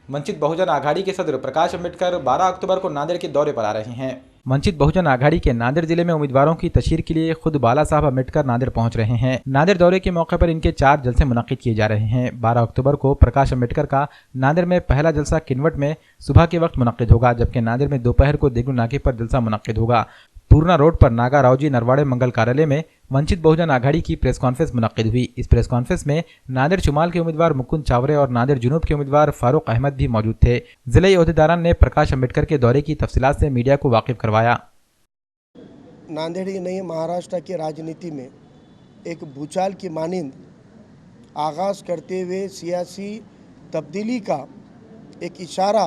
वंचित बहुजन आघाड़ी के सदर प्रकाश अम्बेडकर 12 अक्टूबर को नांदेड़ के दौरे पर आ रहे हैं। वंचित बहुजन आघाड़ी के नांदेड़ जिले में उम्मीदवारों की तशहीर के लिए खुद बाला साहब अम्बेडकर नांदेड़ पहुंच रहे हैं। नांदेड़ दौरे के मौके पर इनके 4 जलसे मुनक्किद किए जा रहे हैं। 12 अक्टूबर को प्रकाश अम्बेडकर का नांदेड़ में पहला जलसा किनवट में सुबह के वक्त मुनक्किद होगा, जबकि नांदेड़ में दोपहर को देगलू नाके पर जलसा मुनक्किद होगा। पूर्णा रोड पर नागा रावजी नरवाड़े मंगल कार्यालय में वंचित बहुजन आघाड़ी की प्रेस कॉन्फ्रेंस मुनक्किद हुई। इस प्रेस कॉन्फ्रेंस में नांदेड़ शुमाल के उम्मीदवार मुकुंद चावरे और नांदेड़ जुनूब के उम्मीदवार फारूक अहमद भी मौजूद थे। जिले अहदेदारान ने प्रकाश अम्बेडकर के दौरे की तफसीलात से मीडिया को वाकिफ करवाया। नांदेड़ ही नहीं, महाराष्ट्र की राजनीति में एक भूचाल की मानिंद आगाज़ करते हुए सियासी तब्दीली का एक इशारा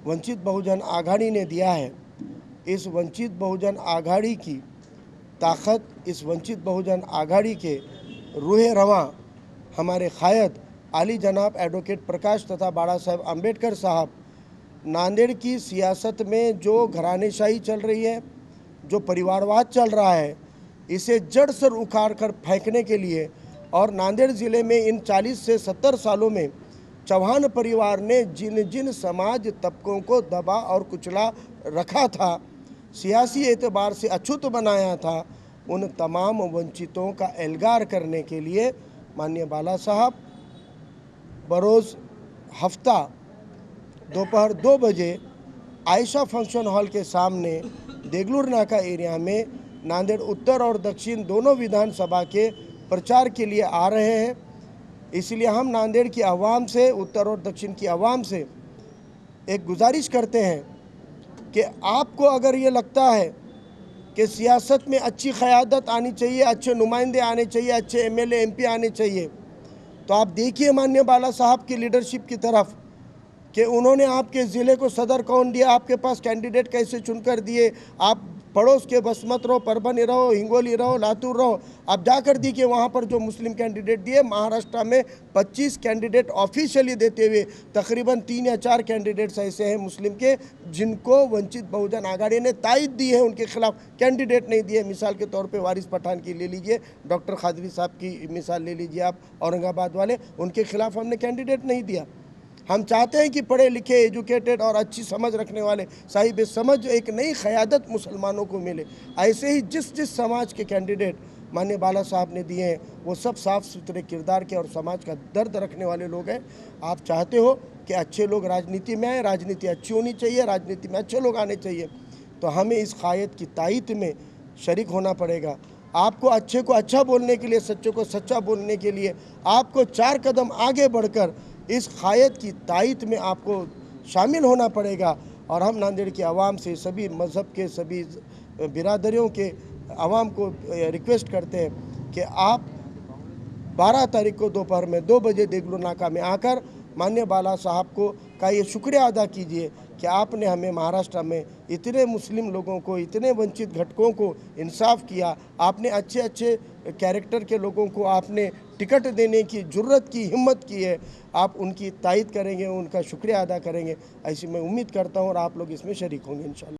वंचित बहुजन आघाड़ी ने दिया है। इस वंचित बहुजन आघाड़ी की ताकत, इस वंचित बहुजन आघाड़ी के रूह रवां हमारे क़ायद आली जनाब एडवोकेट प्रकाश तथा बाला साहब अम्बेडकर साहब नांदेड़ की सियासत में जो घरानेशाही चल रही है, जो परिवारवाद चल रहा है, इसे जड़ से उखाड़ कर फेंकने के लिए और नांदेड़ ज़िले में इन 40 से 70 सालों में चौहान परिवार ने जिन जिन समाज तबकों को दबा और कुचला रखा था, सियासी एतबार से अछूत बनाया था, उन तमाम वंचितों का एल्गार करने के लिए माननीय बाला साहब बरोज़ हफ्ता दोपहर 2 बजे आयशा फंक्शन हॉल के सामने देगलूर नाका एरिया में नांदेड़ उत्तर और दक्षिण दोनों विधानसभा के प्रचार के लिए आ रहे हैं। इसलिए हम नांदेड़ की आवाम से, उत्तर और दक्षिण की आवाम से एक गुजारिश करते हैं कि आपको अगर ये लगता है कि सियासत में अच्छी क़यादत आनी चाहिए, अच्छे नुमाइंदे आने चाहिए, अच्छे एमएलए एमपी आने चाहिए, तो आप देखिए माननीय बाला साहब की लीडरशिप की तरफ कि उन्होंने आपके ज़िले को सदर कौन दिया, आपके पास कैंडिडेट कैसे चुनकर दिए। आप पड़ोस के बसमत रहो, परभनी रहो, हिंगोली रहो, लातूर रहो, आप जाकर देखिए वहाँ पर जो मुस्लिम कैंडिडेट दिए। महाराष्ट्र में 25 कैंडिडेट ऑफिशियली देते हुए तकरीबन 3 या 4 कैंडिडेट्स ऐसे हैं मुस्लिम के जिनको वंचित बहुजन आघाड़ी ने तायद दी है, उनके खिलाफ कैंडिडेट नहीं दिए। मिसाल के तौर पे वारिस पठान की ले लीजिए, डॉक्टर खादरी साहब की मिसाल ले लीजिए आप, औरंगाबाद वाले, उनके खिलाफ हमने कैंडिडेट नहीं दिया। हम चाहते हैं कि पढ़े लिखे, एजुकेटेड और अच्छी समझ रखने वाले साहिब समझ एक नई क़यादत मुसलमानों को मिले। ऐसे ही जिस जिस समाज के कैंडिडेट माननीय बाला साहब ने दिए हैं वो सब साफ़ सुथरे किरदार के और समाज का दर्द रखने वाले लोग हैं। आप चाहते हो कि अच्छे लोग राजनीति में आए, राजनीति अच्छी होनी चाहिए, राजनीति में अच्छे लोग आने चाहिए, तो हमें इस क़ायद की तायद में शरीक होना पड़ेगा। आपको अच्छे को अच्छा बोलने के लिए, सच्चे को सच्चा बोलने के लिए आपको 4 कदम आगे बढ़कर इस क़ायद की तायद में आपको शामिल होना पड़ेगा। और हम नांदेड़ की आवाम से, सभी मज़हब के, सभी बिरादरियों के आवाम को रिक्वेस्ट करते हैं कि आप 12 तारीख को दोपहर में 2 बजे देगलू नाका में आकर माननीय बाला साहब को का ये शुक्रिया अदा कीजिए कि आपने हमें महाराष्ट्र में इतने मुस्लिम लोगों को, इतने वंचित घटकों को इंसाफ किया। आपने अच्छे अच्छे कैरेक्टर के लोगों को आपने टिकट देने की जुर्रत की, हिम्मत की है। आप उनकी तायद करेंगे, उनका शुक्रिया अदा करेंगे, ऐसी मैं उम्मीद करता हूँ और आप लोग इसमें शरीक होंगे इंशाअल्लाह।